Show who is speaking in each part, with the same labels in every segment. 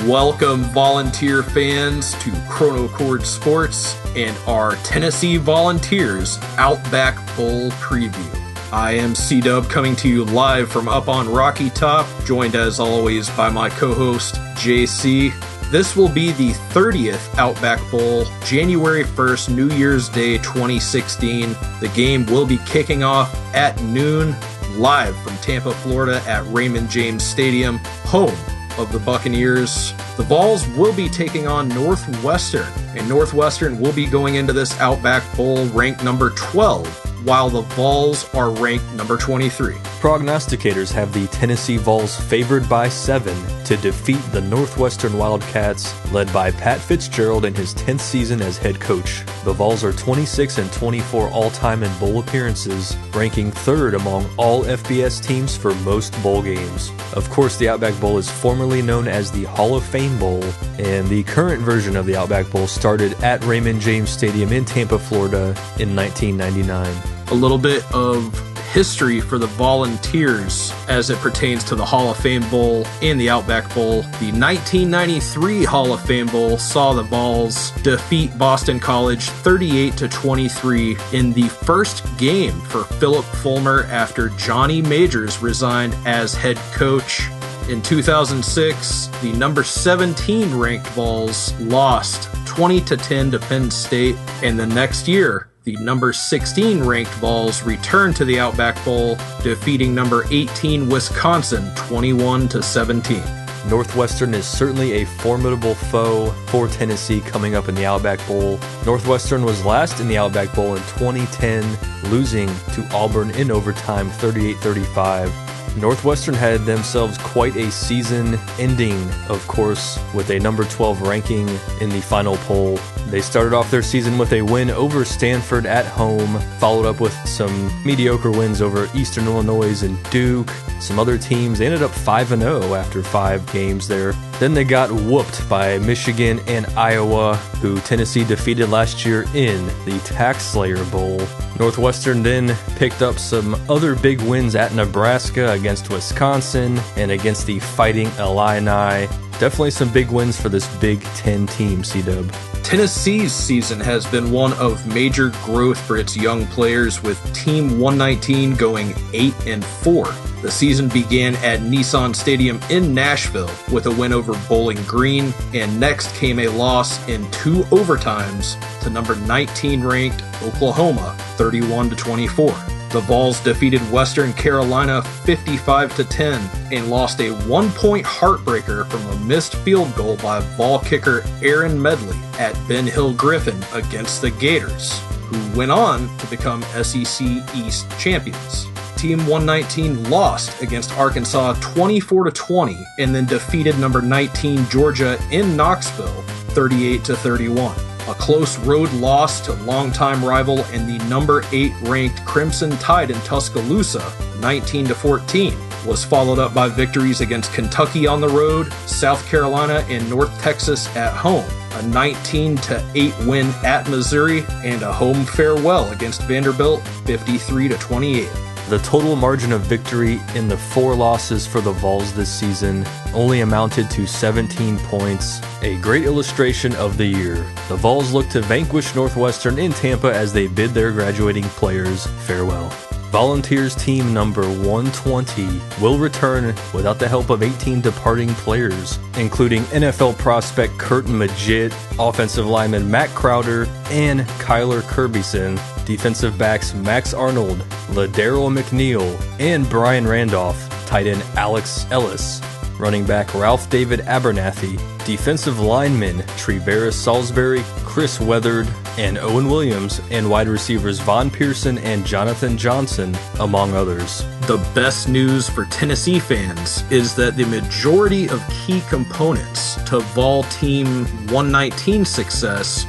Speaker 1: Welcome, Volunteer fans, to Chrono Chord Sports and our Tennessee Volunteers Outback Bowl preview. I am C-Dub coming to you live from up on Rocky Top, joined as always by my co-host JC. This will be the 30th Outback Bowl, January 1st, New Year's Day 2016. The game will be kicking off at noon, live from Tampa, Florida at Raymond James Stadium, home of the Buccaneers. The Vols will be taking on Northwestern, and Northwestern will be going into this Outback Bowl ranked number 12, while the Vols are ranked number 23.
Speaker 2: Prognosticators have the Tennessee Vols favored by 7 to defeat the Northwestern Wildcats, led by Pat Fitzgerald in his 10th season as head coach. The Vols are 26-24 all-time in bowl appearances, ranking 3rd among all FBS teams for most bowl games. Of course, the Outback Bowl is formerly known as the Hall of Fame Bowl, and the current version of the Outback Bowl started at Raymond James Stadium in Tampa, Florida in 1999.
Speaker 1: A little bit of history for the Volunteers as it pertains to the Hall of Fame Bowl and the Outback Bowl. The 1993 Hall of Fame Bowl saw the Vols defeat Boston College 38-23 in the first game for Philip Fulmer after Johnny Majors resigned as head coach. In 2006, the number 17 ranked Vols lost 20-10 to Penn State, and the next year, the number 16 ranked Vols returned to the Outback Bowl, defeating number 18 Wisconsin 21-17.
Speaker 2: Northwestern is certainly a formidable foe for Tennessee coming up in the Outback Bowl. Northwestern was last in the Outback Bowl in 2010, losing to Auburn in overtime 38-35. Northwestern had themselves quite a season ending, of course, with a number 12 ranking in the final poll. They started off their season with a win over Stanford at home, followed up with some mediocre wins over Eastern Illinois and Duke. Some other teams ended up 5-0 after 5 games there. Then they got whooped by Michigan and Iowa, who Tennessee defeated last year in the Tax Slayer Bowl. Northwestern then picked up some other big wins at Nebraska, against Wisconsin, and against the Fighting Illini. Definitely some big wins for this Big Ten team, C-Dub.
Speaker 1: Tennessee's season has been one of major growth for its young players, with Team 119 going 8-4. The season began at Nissan Stadium in Nashville with a win over Bowling Green, and next came a loss in 2 overtimes to number 19 ranked Oklahoma 31-24. The Vols defeated Western Carolina 55-10 and lost a 1-point heartbreaker from a missed field goal by Vol kicker Aaron Medley at Ben Hill Griffin against the Gators, who went on to become SEC East champions. Team 119 lost against Arkansas 24-20 and then defeated number 19 Georgia in Knoxville 38-31. A close road loss to longtime rival and the number 8 ranked Crimson Tide in Tuscaloosa 19-14 was followed up by victories against Kentucky on the road, South Carolina, and North Texas at home, a 19-8 win at Missouri, and a home farewell against Vanderbilt 53-28.
Speaker 2: The total margin of victory in the 4 losses for the Vols this season only amounted to 17 points, a great illustration of the year. The Vols look to vanquish Northwestern in Tampa as they bid their graduating players farewell. Volunteers team number 120 will return without the help of 18 departing players, including NFL prospect Curtin Majid, offensive lineman Matt Crowder, and Kyler Kirbyson, defensive backs Max Arnold, Ladero McNeil, and Brian Randolph, tight end Alex Ellis, running back Ralph David Abernathy, defensive linemen Tre'Veris Salisbury, Chris Weathered, and Owen Williams, and wide receivers Von Pearson and Jonathan Johnson, among others.
Speaker 1: The best news for Tennessee fans is that the majority of key components to Vol Team 119's success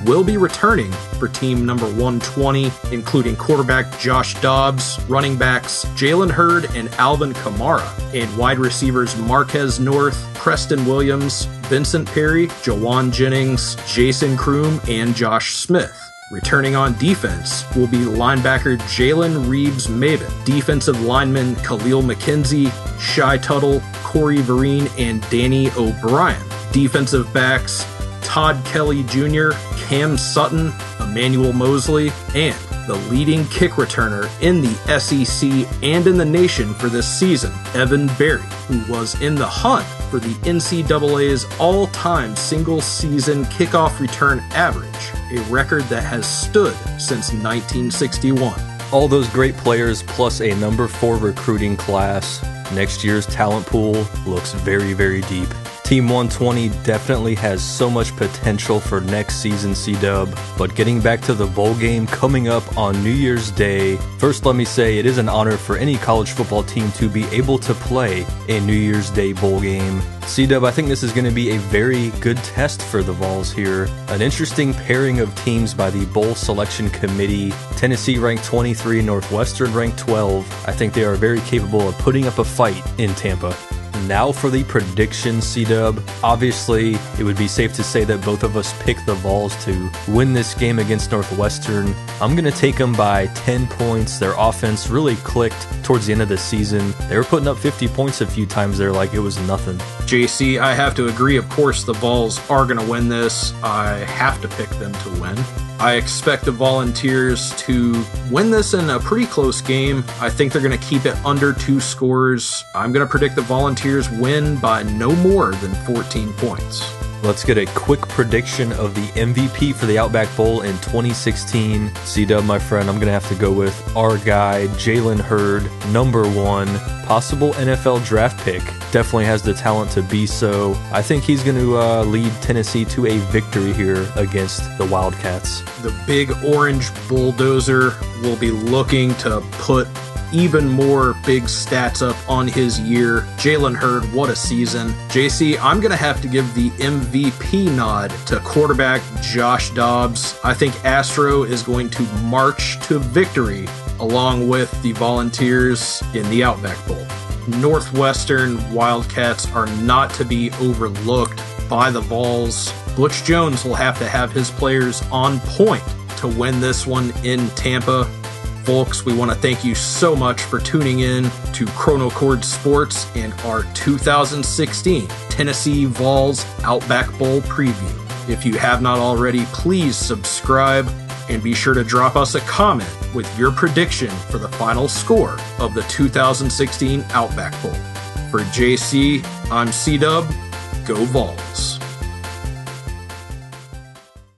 Speaker 1: will be returning for team number 120, including quarterback Josh Dobbs, running backs Jalen Hurd and Alvin Kamara, and wide receivers Marquez North, Preston Williams, Vincent Perry, Jawan Jennings, Jason Kroom, and Josh Smith. Returning on defense will be linebacker Jalen Reeves-Maven, defensive linemen Khalil McKenzie, Shai Tuttle, Corey Vereen, and Danny O'Brien. defensive backs Todd Kelly Jr., Cam Sutton, Emmanuel Mosley, and the leading kick returner in the SEC and in the nation for this season, Evan Berry, who was in the hunt for the NCAA's all-time single-season kickoff return average, a record that has stood since 1961.
Speaker 2: All those great players plus a number 4 recruiting class. Next year's talent pool looks very, very deep. Team 120 definitely has so much potential for next season, C-Dub, but getting back to the bowl game coming up on New Year's Day, first let me say it is an honor for any college football team to be able to play a New Year's Day bowl game. C-Dub, I think this is going to be a very good test for the Vols here. An interesting pairing of teams by the Bowl Selection Committee. Tennessee ranked 23, Northwestern ranked 12. I think they are very capable of putting up a fight in Tampa. Now for the prediction, C-Dub. Obviously, it would be safe to say that both of us picked the Vols to win this game against Northwestern. I'm going to take them by 10 points. Their offense really clicked towards the end of the season. They were putting up 50 points a few times there like it was nothing.
Speaker 1: JC, I have to agree. Of course, the Vols are going to win this. I have to pick them to win. I expect the Volunteers to win this in a pretty close game. I think they're going to keep it under 2 scores. I'm going to predict the Volunteers win by no more than 14 points.
Speaker 2: Let's get a quick prediction of the MVP for the Outback Bowl in 2016. C-Dub, my friend, I'm going to have to go with our guy, Jalen Hurd, number 1, possible NFL draft pick. Definitely has the talent to be so. I think he's going to lead Tennessee to a victory here against the Wildcats.
Speaker 1: The big orange bulldozer will be looking to put even more big stats up on his year. Jalen Hurd, what a season. JC, I'm going to have to give the MVP nod to quarterback Josh Dobbs. I think Astro is going to march to victory along with the Volunteers in the Outback Bowl. Northwestern Wildcats are not to be overlooked by the Vols. Butch Jones will have to have his players on point to win this one in Tampa. Folks, we want to thank you so much for tuning in to Chronocord Sports and our 2016 Tennessee Vols Outback Bowl preview. If you have not already, please subscribe and be sure to drop us a comment with your prediction for the final score of the 2016 Outback Bowl. For JC, I'm C-Dub. Go Vols.